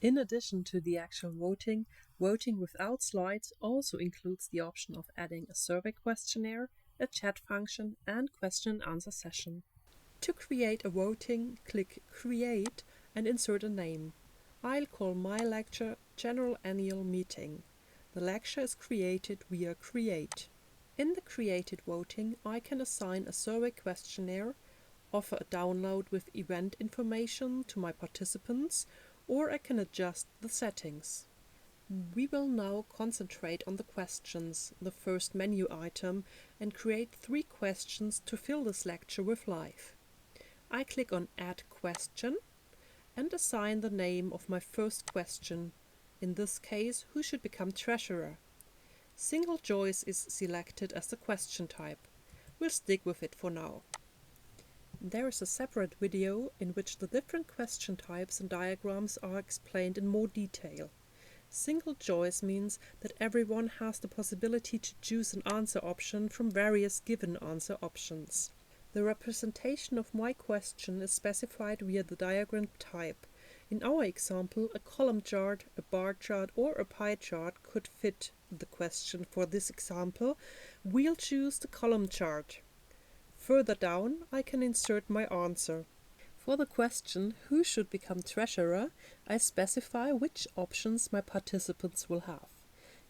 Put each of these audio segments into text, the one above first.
In addition to the actual voting, voting without slides also includes the option of adding a survey questionnaire, a chat function, and question and answer session. To create a voting, click Create and insert a name. I'll call my lecture General Annual Meeting. The lecture is created via Create. In the created voting, I can assign a survey questionnaire, offer a download with event information to my participants, or I can adjust the settings. We will now concentrate on the questions, the first menu item, and create 3 questions to fill this lecture with life. I click on Add Question and assign the name of my first question, in this case, who should become treasurer. Single choice is selected as the question type. We'll stick with it for now. There is a separate video in which the different question types and diagrams are explained in more detail. Single choice means that everyone has the possibility to choose an answer option from various given answer options. The representation of my question is specified via the diagram type. In our example, a column chart, a bar chart, or a pie chart could fit the question. For this example, we'll choose the column chart. Further down, I can insert my answer. For the question, who should become treasurer, I specify which options my participants will have.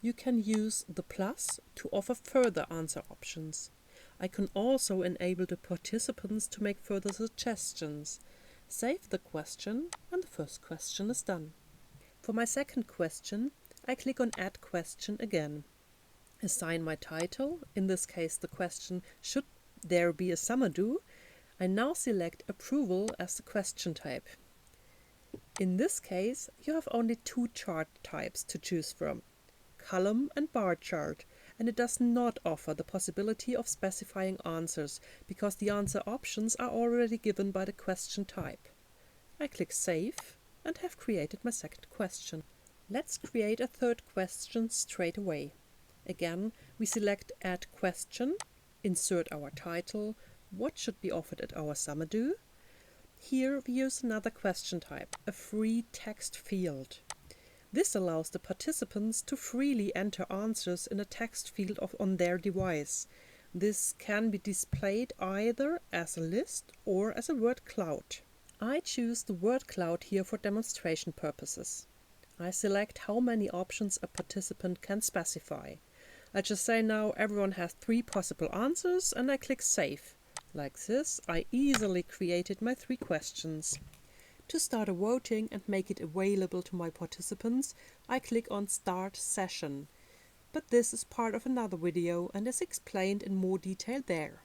You can use the plus to offer further answer options. I can also enable the participants to make further suggestions. Save the question, and the first question is done. For my second question, I click on Add Question again. Assign my title, in this case the question, should there be a summer do? I now select Approval as the question type. In this case, you have only 2 chart types to choose from, column and bar chart, and it does not offer the possibility of specifying answers because the answer options are already given by the question type. I click Save and have created my second question. Let's create a third question straight away. Again, we select Add Question, insert our title, what should be offered at our summer do. Here we use another question type, a free text field. This allows the participants to freely enter answers in a text field on their device. This can be displayed either as a list or as a word cloud. I choose the word cloud here for demonstration purposes. I select how many options a participant can specify. I just say now everyone has 3 possible answers and I click Save. Like this, I easily created my 3 questions. To start a voting and make it available to my participants, I click on Start Session. But this is part of another video and is explained in more detail there.